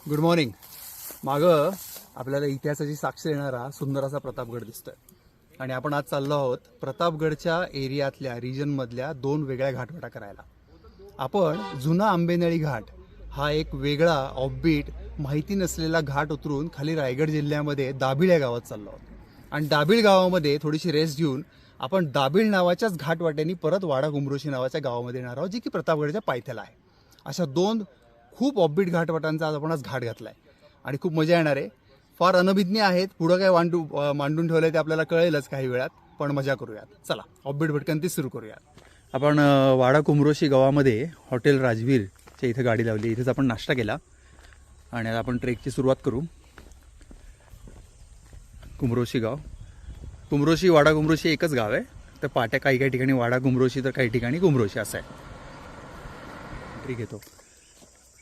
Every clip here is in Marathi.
Good morning. मागं आपल्याला इतिहासाची साक्ष देणारा सुंदर असा प्रतापगड दिसतोय आणि आपण आज चाललो आहोत प्रतापगडच्या एरियातल्या रिजनमधल्या दोन वेगळ्या घाटवाटा करायला. आपण जुना आंबेनळी घाट हा एक वेगळा ऑफबीट माहिती नसलेला घाट उतरून खाली रायगड जिल्ह्यामध्ये दाभिळ या गावात चाललो आहोत आणि दाभिळ गावामध्ये थोडीशी रेस्ट घेऊन आपण दाभिळ नावाच्याच घाटवाट्यानी परत वाडा कुंभरोशी नावाच्या गावामध्ये येणार आहोत, जी की प्रतापगडच्या पायथ्याला आहे. अशा दोन खूप ऑफबीट घाटवाटांचा आज आपण आज घाट घातलाय आणि खूप मजा येणार आहे. फार अनभिज्ञ आहेत, पुढं काय मांडून ठेवलंय ते आपल्याला कळेलच काही वेळात, पण मजा करूयात. चला ऑफबीट भटकंती सुरू करूयात. आपण वाडा कुंभरोशी गावामध्ये हॉटेल राजवीरच्या इथं गाडी लावली. इथेच आपण नाश्ता केला आणि आता आपण ट्रेकची सुरुवात करू. कुंभरोशी गाव, कुंभरोशी वाडा कुंभरोशी एकच गाव आहे. तर पाट्या काही काही ठिकाणी वाडा कुंभरोशी तर काही ठिकाणी कुंभरोशी असं आहे. ठीक आहे तो.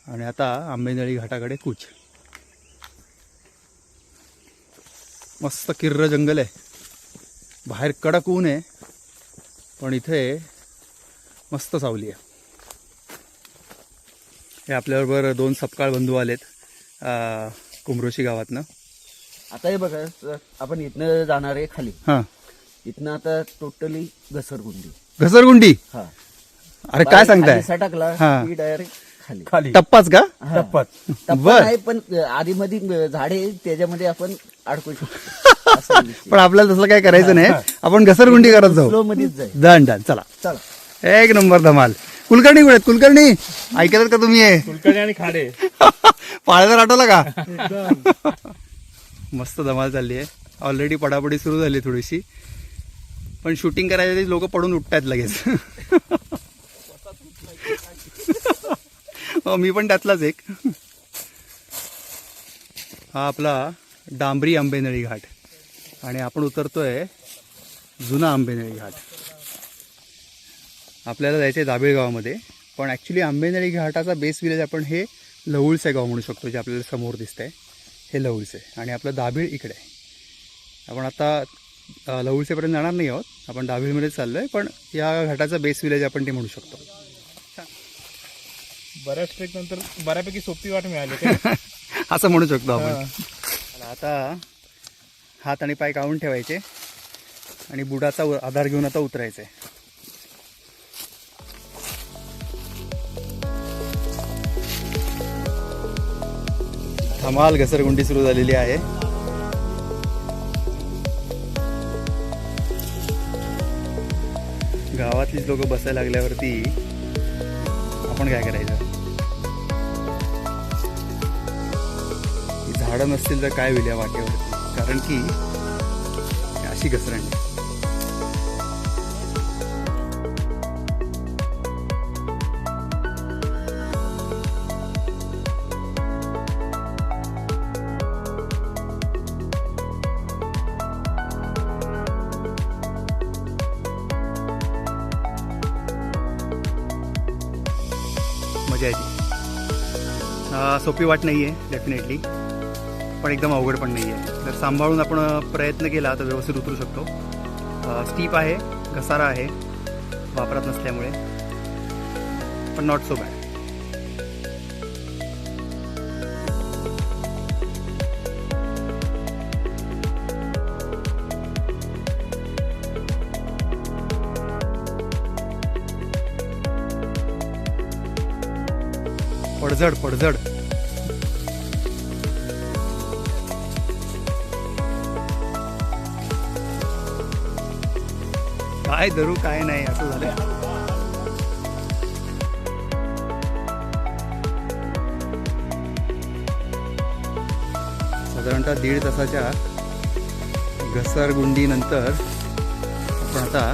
आणि आता आंबेनळी घाटाकडे कूच. मस्त किर्र जंगल आहे, बाहेर कडक ऊन आहे, पण इथे मस्त सावली आहे. हे आपल्याबरोबर दोन सपकाळ बंधू आलेत कुंभरोशी गावातनं. आता हे बघा, आपण इथनं जाणार आहे खाली. हां, इथनं आता टोटली घसरगुंडी. घसरगुंडी. हा, अरे काय सांगताय? टाकला हा. की डायरेक्ट खाली खाली टप्पाच का? हा. टप्पा बर. नाही, पण आधी मध्ये झाडे त्याच्यामध्ये आपण अडकू शकतो. पण आपल्याला तसं काय करायचं नाही, आपण घसरगुंडी करत जाऊ. स्लो मध्येच जाईल. Done done. चला चला. एक नंबर धमाल. कुलकर्णी कुठे आहेत? कुलकर्णी ऐकलं का तुम्ही? हे कुलकर्णी आणि खाडे पाळ्याला आठवला का? मस्त धमाल चालली आहे. ऑलरेडी पडापडी सुरू झाली थोडीशी, पण शूटिंग करायच्या लोक पडून उठतायत लगेच. मी पण त्यातलाच एक. हा आपला डांबरी आंबेनळी घाट आणि आपण उतरतोय जुना आंबेनळी घाट. आपल्याला जायचं आहे दाभिळ गावामध्ये, पण ॲक्च्युली आंबेनळी घाटाचा बेस विलेज आपण हे लवळसे गाव म्हणू शकतो, जे आपल्याला समोर दिसतंय हे लवळसे. आणि आपलं दाभिळ इकडे आहे. आपण आता लवळसेपर्यंत जाणार नाही आहोत, आपण दाभिळमध्ये चाललो आहे, पण या घाटाचा बेस विलेज आपण ते म्हणू शकतो. बऱ्याच ट्रेक नंतर बऱ्यापैकी सोपी वाट मिळाली काय? असं म्हणू शकतो आपण. आता हात आणि पाय काढून ठेवायचे आणि बुडाचा आधार घेऊन आता उतरायचं आहे. धमाल घसरगुंडी सुरू झालेली आहे. गावातलीच लोक बसायला लागल्यावरती आपण काय करायचं? झाडं नसतील तर काय होईल या वाटेवरती, कारण की अशी घसरंडी. मजा येते. सोपी वाट नाही आहे डेफिनेटली, पण एकदम अवघड पण नाही आहे. जर सांभाळून आपण प्रयत्न केला तर व्यवस्थित उतरू शकतो. स्टीप आहे, घसारा आहे वापरात नसल्यामुळे, पण नॉट सो बॅड. पडझड पडझड. काय धरू काय नाही असं झालं. साधारणतः 1.5 तासाच्या घसरगुंडी नंतर आपण आता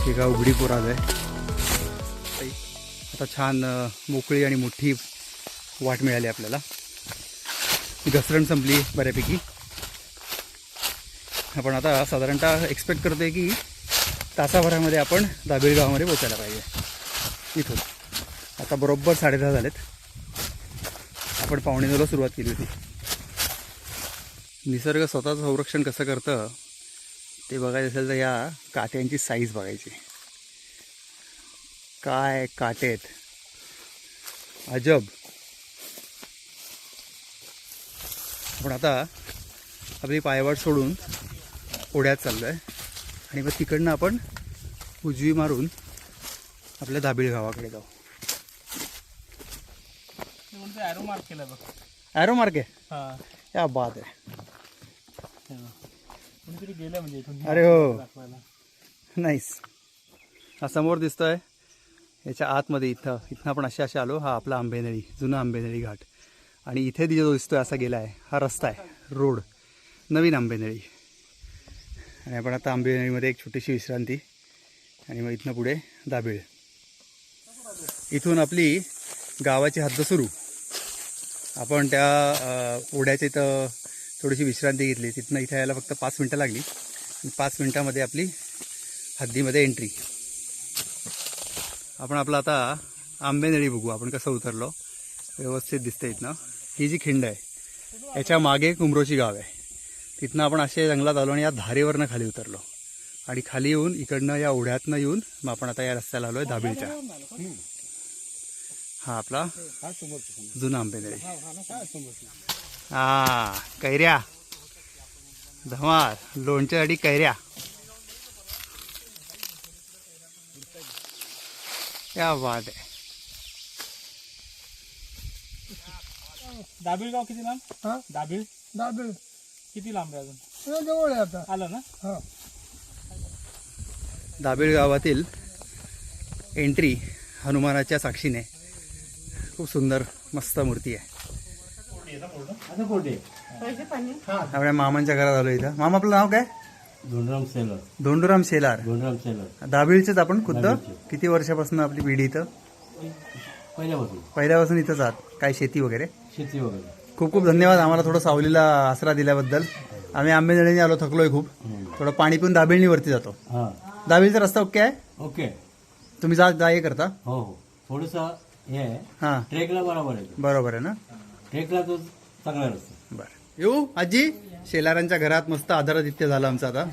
एका उघडीपूर आलोय. आता छान मोकळी आणि मोठी वाट मिळाली आपल्याला. घसरण संपली बऱ्यापैकी. आपण आता साधारणतः एक्सपेक्ट करतोय की तासाभरामध्ये आपण दाभिळ गावामध्ये पोचायला पाहिजे इथून. आता बरोबर 10:30 झालेत. आपण 9:45ला सुरुवात केली होती. निसर्ग स्वतःचं संरक्षण कसं करतं ते बघायचं असेल तर या काट्यांची साईज बघायची. काय काटे आहेत, अजब. आपण आता आपली पायवाट सोडून ओढ्यात चाललो आहे आणि मग तिकडनं आपण उजवी मारून आपल्या दाबिळ गावाकडे जाऊ. ॲरो मार्क केला बघ. ॲरो मार्क आहे, हा या बाद आहे. कोणीतरी गेलं म्हणजे इथून अरे हो, दाखवायला. नाईस. हा समोर दिसतोय याच्या आतमध्ये इथं आपण असे आलो. हा आपला आंबेनळी, जुना आंबेनळी घाट. आणि इथे जो दिसतोय असा गेला आहे हा रस्ता आहे, रोड, नवीन आंबेनळी. आणि आपण आता आंबेनळीमध्ये एक छोटीशी विश्रांती आणि मग इथनं पुढे दाबिळ. इथून आपली गावाची हद्द सुरू. आपण त्या ओढ्याच्या इथं थोडीशी विश्रांती घेतली. तिथनं इथे यायला फक्त 5 मिनटं लागली आणि 5 मिनटामध्ये आपली हद्दीमध्ये एंट्री. आपण आपलं आता आंबेनळी बघू आपण कसं उतरलो. व्यवस्थित दिसतं इथनं. ही जी खिंड आहे याच्या मागे कुमरोची गाव आहे. तिथनं आपण असे जंगलात आलो आणि या धारेवरनं खाली उतरलो आणि खाली येऊन इकडनं या ओढ्यातनं येऊन मग आपण आता या रस्त्याला आलो आहे दाबिळच्या. हा आपला जुना आंबेनळी. हा कैऱ्या, धमाल, लोणच्यासाठी कैऱ्या. क्या बात आहे. दाबिळ गाव किती लांब? हा दाबिळ दाबेळ किती लांब आहे अजून? हे जवळ आहे आता. आलं ना? हा दाबिळ गावातील एंट्री हनुमानाच्या साक्षीने खूप सुंदर मस्त मूर्ती आहे. आपल्या मामांच्या घरात आलो इथं. मामा आपलं नाव काय? धोंडराम सेलर. धोंडूराम शेलार. धोंडराम सेलर दाबिळचेच आपण खुद्द. किती वर्षापासून आपली पिढी इथं? पहिल्यापासून इथंच आहात. काय शेती वगैरे? शेती वगैरे. खूप खूप धन्यवाद आम्हाला थोडं सावलीला आसरा दिल्याबद्दल. आम्ही आंबेनळीने आलो, थकलोय खूप. थोडं पाणी पिऊन दाबिळनी वरती जातो. हा दाबिळचा रस्ता ओके आहे? ओके. तुम्ही जा हे करता? हो हो थोडस हे आहे. हां ट्रेकला बरोबर आहे. बरोबर आहे ना? ट्रेकला तो चांगला रस्ता. बरं येऊ आजी. शेलारांच्या घरात मस्त आदरातिथ्य झालं आमचं. आता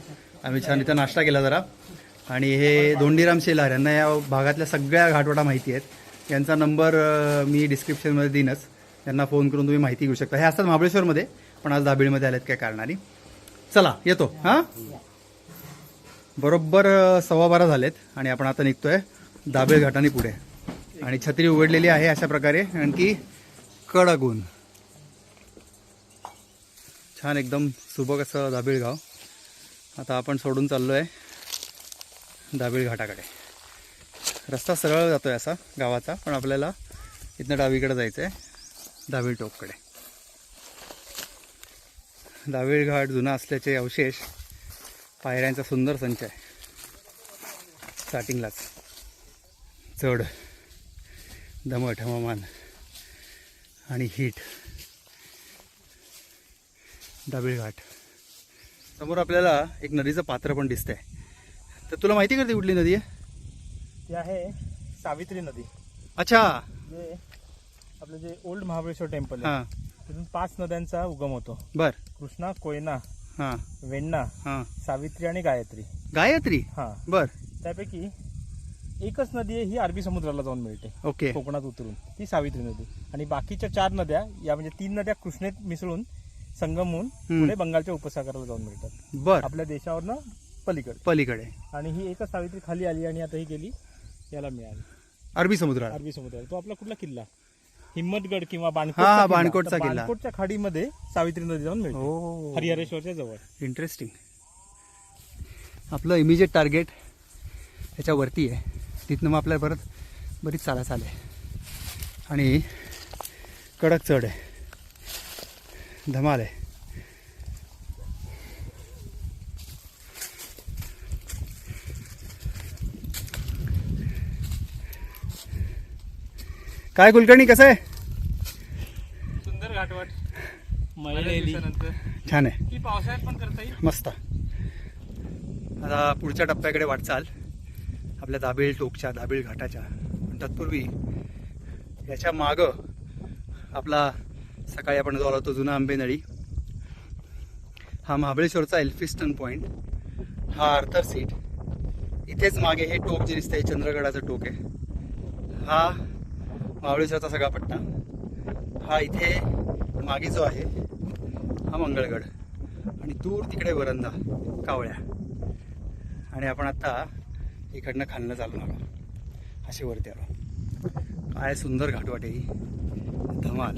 आम्ही छान इथं नाश्ता केला जरा. आणि हे धोंडीराम शेलार यांना या भागातल्या सगळ्या घाटवाटा माहिती आहेत. यांचा नंबर मी डिस्क्रिप्शनमध्ये देईनच. त्यांना फोन करून तुम्ही माहिती घेऊ शकता. हे असतात महाबळेश्वरमध्ये पण आज दाबिळमध्ये आलेत काय कारणाने. चला येतो. हां बरोबर 12:15 झालेत आणि आपण आता निघतोय दाबिळ घाटाने पुढे. आणि छत्री उघडलेली आहे अशा प्रकारे. आणखी कडक ऊन. छान एकदम सुबक असं दाबिळ गाव. आता आपण सोडून चाललो आहे दाबिळ घाटाकडे. रस्ता सरळ जातोय असा गावाचा, पण आपल्याला इथनं डावीकडे जायचं आहे दाबिळ टोककडे. दाबिळ घाट जुना असल्याचे अवशेष, पायऱ्यांचा सुंदर संच आहे. स्टार्टिंगलाच चढ, दमट हवामान आणि हीट. दाबिळ घाट समोर आपल्याला एक नदीचं पात्र पण दिसतंय. तर तुला माहिती का ती कुठली नदी आहे? ती आहे सावित्री नदी. अच्छा. जे आपलं जे ओल्ड महाबळेश्वर टेम्पल आहे हां तिथून 5 नद्यांचा उगम होतो. बर. कृष्णा, कोयना, हां वेण्णा, हां. सावित्री आणि गायत्री. गायत्री. हा बर. त्यापैकी एकच नदी आहे ही अरबी समुद्राला जाऊन मिळते ओके. कोकणात उतरून, ती सावित्री नदी. आणि बाकीच्या 4 नद्या या म्हणजे 3 नद्या कृष्णेत मिसळून संगम होऊन पुढे बंगालच्या उपसागराला जाऊन मिळतात बर. आपल्या देशावरनं पलीकडे. पलीकडे आणि ही एकच सावित्री खाली आली आणि आता ही गेली याला मिळाली अरबी समुद्राला. अरबी समुद्राला. तो आपला कुठला किल्ला? हिम्मतगड किंवा हा, बाणकोटचा किल्ला. बाणकोटच्या खाडीमध्ये सावित्री नदी जाऊन मिळते हो. हरिहरेश्वरच्या जवळ. इंटरेस्टिंग. आपलं इमिजिएट टार्गेट ह्याच्यावरती आहे. तिथनं मग आपल्याला परत बरीच चाल आहे आणि कडक चढ आहे. धमाल आहे. काय कुलकर्णी कसं आहे? सुंदर घाटवाट. छान आहे. ती पावसाळ्यात पण करता येईल. मस्त. आता पुढच्या टप्प्याकडे वाटचाल आपल्या दाबिळ टोकच्या, दाबिळ घाटाच्या. तत्पूर्वी याच्या मागं आपला सकाळी आपण जो आलो तो जुना आंबेनळी, हा महाबळेश्वरचा एल्फिस्टन पॉईंट, हा आर्थर सीट. इथेच मागे हे टोक जे दिसतंय चंद्रगडाचं टोक आहे. हा महाबळेश्वरचा सगळा पट्टा. हा इथे मागे जो आहे हा मंगळगड आणि दूर तिकडे वरंदा कावळ्या. आणि आपण आता इकडनं खालनं चालून आलो, अशी वरती आलो. काय सुंदर घाटवाटे ही, धमाल.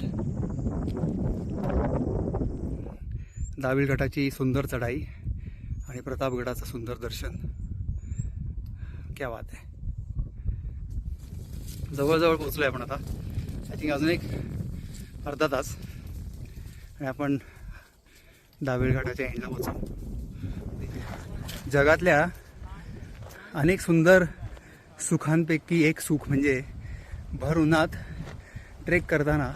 दाविलगडाची सुंदर चढाई आणि प्रतापगडाचं सुंदर दर्शन. क्या बात आहे. जवळजवळ पोचलो आहे आपण आता. आय थिंक अजून एक अर्धा तास आणि आपण दाविलगडाच्या एंडला पोचू. जगातल्या अनेक सुंदर सुखांपैकी एक सुख म्हणजे भर उन्हात ट्रेक करताना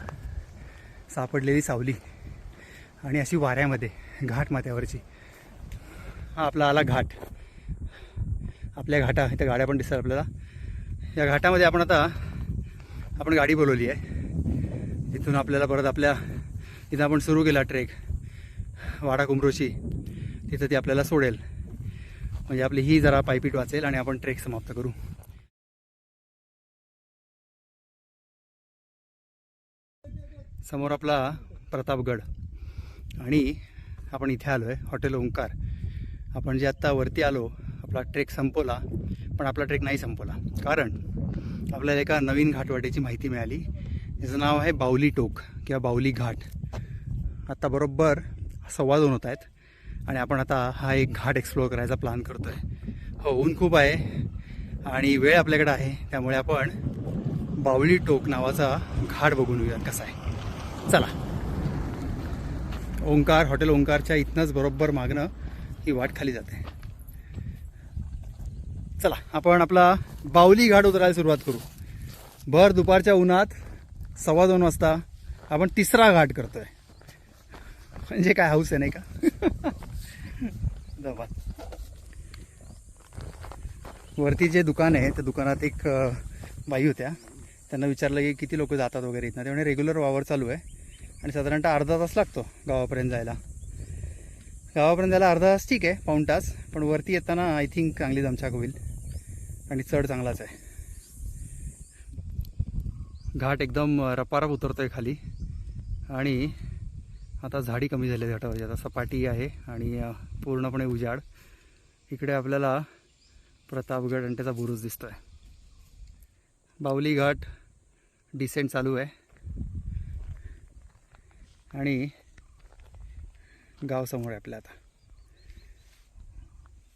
सापडलेली सावली आणि अशी वाऱ्यामध्ये घाट माथ्यावरची. हा आपला आला घाट. आपल्या घाटा इथं गाड्या पण दिसतात आपल्याला. या घाटामध्ये आपण गाडी बोलवली आहे. इथून आपल्याला परत आपल्या इथं आपण सुरू केला ट्रेक वाडा कुंभरोशी. तिथं ती आपल्याला सोडेल, म्हणजे आपली ही जरा पायपीट वाचेल आणि आपण ट्रेक समाप्त करू. समोर आपला प्रतापगड आणि आपण इथे आलो आहे हॉटेल ओंकार. आपण जे आत्ता वरती आलो, आपला ट्रेक संपवला, पण आपला ट्रेक नाही संपवला, कारण आपल्याला एका नवीन घाटवाटेची माहिती मिळाली. याचं नाव आहे बाहुली टोक किंवा बाहुली घाट. आत्ता बरोबर 2:15 होत आहेत आणि आपण आता हा एक घाट एक्सप्लोअर करायचा प्लॅन करतो आहे. हो, ऊन खूप आहे आणि वेळ आपल्याकडे आहे, त्यामुळे आपण बाहुली टोक नावाचा घाट बघून येऊयात कसा आहे. चला. ओंकार, हॉटेल ओंकारच्या इथनंच बरोबर मागणं ही वाट खाली जाते. चला, आपण आपला बाहुली घाट उतरायला सुरुवात करू. भर दुपारच्या उन्हात 2:15 वाजता आपण तिसरा घाट करतोय. म्हणजे काय हाऊस आहे नाही का? वरती जे दुकान आहे त्या दुकानात एक बाई होत्या. त्यांना विचारलं की किती लोक जातात वगैरे इथनं. त्यामुळे रेग्युलर वावर चालू आहे आणि साधारणतः अर्धा तास लागतो गावापर्यंत जायला. अर्धा तास ठीक आहे, पाऊण तास. पण वरती येताना आय थिंक चांगली दमछाक होईल आणि चढ चांगलाच आहे. घाट एकदम रपारप उतरतोय खाली आणि आता झाडी कमी झाली आहे घाटावरची. आता सपाटी आहे आणि पूर्णपणे उजाड. इकडे आपल्याला प्रतापगड आणि त्याचा बुरुज दिसतोय. बाहुली घाट डिसेंट चालू आहे आणि गाव समोर आहे आपल्या. आता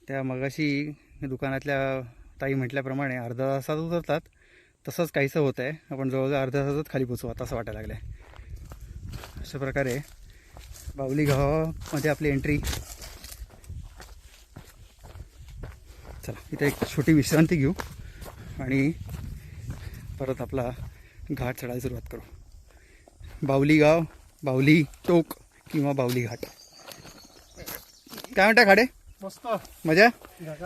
त्या मगाशी दुकानातल्या ताई म्हटल्याप्रमाणे अर्धा तासात उतरतात, तसंच काहीसं होतं आहे. आपण जवळजवळ अर्ध्या तासात खाली पोचू आता असं वाटायला लागलं आहे. अशा प्रकारे बाहुली गावामध्ये आपली एंट्री. चला, इथे एक छोटी विश्रांती घेऊ आणि परत आपला घाट चढायला सुरुवात करू. बाहुली गाव, बाहुली टोक किंवा बाहुली घाट. काय म्हणता खाडे? मस्त मजा.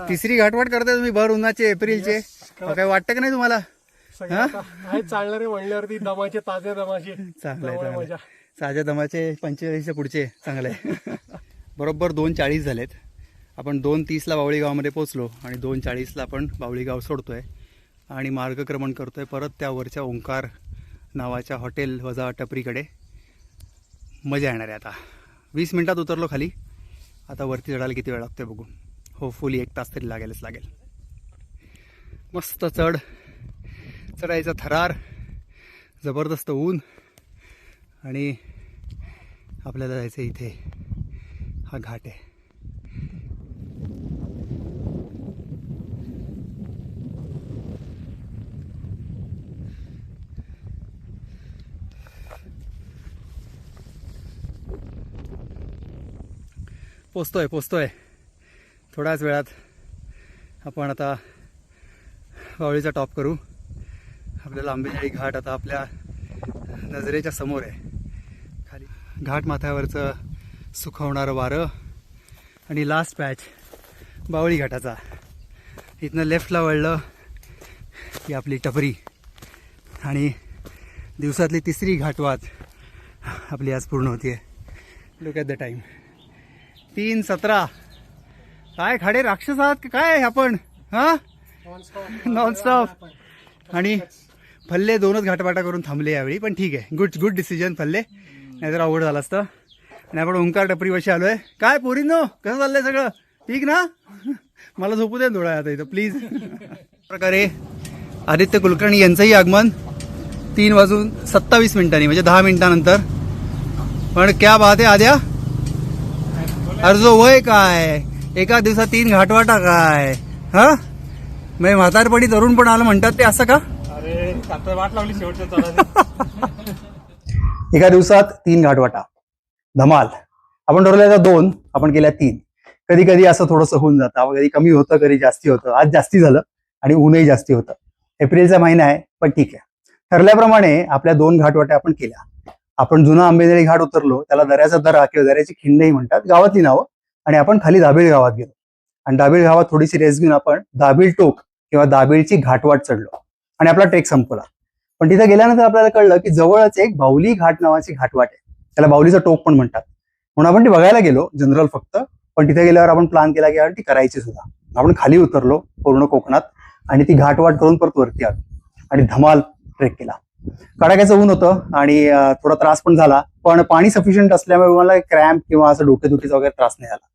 तिसरी घाटवाट करताय तुम्ही भर उन्हाचे एप्रिलचे. काय वाटतं का नाही तुम्हाला? चालणारे म्हणल्यावरती दमाचे, ताज्या दमाचे. चांगलं आहे. ताज्या दमाचे 45च्या पुढचे चांगले आहे. बरोबर 2:40 झालेत. आपण 2:30ला बाहुली गावामध्ये पोचलो आणि 2:40ला आपण बाहुली गाव सोडतोय आणि मार्गक्रमण करतोय परत त्या वरच्या ओंकार नावाच्या हॉटेल वजा टपरीकडे. मजा येणार आहे. आता 20 मिनिटात उतरलो खाली. आता वरती चढायला किती वेळ लागतोय बघू. होपफुली 1 तास तरी लागेल. मस्त चढायचा थरार, जबरदस्त ऊन आणि आपल्याला जायचं इथे. हा घाट आहे. पोचतोय थोड्याच वेळात. आपण आता बाहुलीचा टॉप करू. आपल्याला आंबेनळी घाट आता आपल्या नजरेच्या समोर आहे. खाली घाट माथ्यावरचं सुखवणारं वारं आणि लास्ट पॅच बाहुली घाटाचा. इथनं लेफ्टला वळलं की आपली टपरी आणि दिवसातली तिसरी घाटवाट आपली आज पूर्ण होती आहे. Look at the time 3:17. काय खाडे राक्षस आहात काय आपण? हां, नॉनस्टॉप. आणि फल्ले 2च घाटवाटा करून थांबले यावेळी, पण ठीक आहे. गुड डिसिजन फल्ले, नाहीतर अवघड झालं असतं. आणि आपण ओंकार टपरीपाशी आलोय. काय पोरींनो, कसं चाललंय सगळं ठीक ना? मला झोपू दे थोडा आता इथं प्लीज. प्रकारे आदित्य कुलकर्णी यांचंही आगमन 3:27 म्हणजे 10 मिनिटानंतर. पण क्या बात आहे आद्या, अर्जो वय काय, एका दिवसात 3 घाटवाटा काय? हा म्हणजे म्हातारपणी तरुण पण आलं म्हणतात ते असं का? अरे आता वाट लावली शेवटच्या चढायला. एका दिवसात 3 घाटवाटा, धमाल. आपण ठरवलं 2, आपण केल्या 3. कधी कधी असं थोडंसं होऊन जातं, कधी कमी होतं कधी जास्ती होतं. आज जास्ती झालं आणि ऊनही जास्ती होतं. एप्रिलचा महिना आहे पण ठीक आहे. ठरल्याप्रमाणे आपल्या 2 घाटवाट्या आपण केल्या. आपण जुना आंबेनळी घाट उतरलो, त्याला दऱ्याचा दरा किंवा दऱ्याची खिंडही म्हणतात, गावातली नावं. आणि आपण खाली दाभीळ गावात गेलो आणि दाभीळ गावात थोडीशी रेस्ट घेऊन आपण दाभीळ टोक किंवा दाभीळची घाटवाट चढलो आणि आपला ट्रेक संपला. पण तिथे गेल्यानंतर आपल्याला कळलं की जवळच एक बाहुली घाट नावाची घाटवाट आहे, त्याला बाहुलीचं टोक पण म्हणतात. म्हणून आपण ती बघायला गेलो जनरल फक्त. पण तिथे गेल्यावर आपण प्लॅन केला की यार ती करायची सुद्धा. आपण खाली उतरलो पूर्ण कोकणात आणि ती घाटवाट करून परत वरती आलो आणि धमाल ट्रेक केला. कडाक्याचं ऊन होतं आणि थोडा त्रास पण झाला, पण पाणी सफिशियंट असल्यामुळे मला क्रॅम्प किंवा असं डोकेदुखीचा वगैरे त्रास नाही झाला.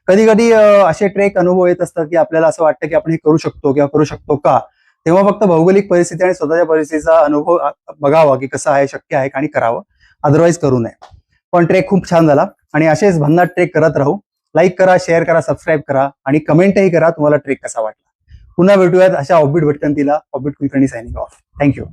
कधी कधी असे ट्रेक अनुभव येत असतात की आपल्याला असं वाटतं की आपण हे करू शकतो किंवा करू शकतो का, तेव्हा फक्त भौगोलिक परिस्थिती आणि स्वतःच्या परिस्थितीचा अनुभव बघावा की कसं आहे, शक्य आहे आणि करावं, अदरवाईज करू नये. पण ट्रेक खूप छान झाला आणि असेच भन्नाट ट्रेक करत राहू. लाईक करा, शेअर करा, सबस्क्राईब करा आणि कमेंटही करा तुम्हाला ट्रेक कसा वाटला. पुन्हा भेटूयात अशा ऑफबीट भटकंतीला. Offbeat Kulkarni signing off. Thank you.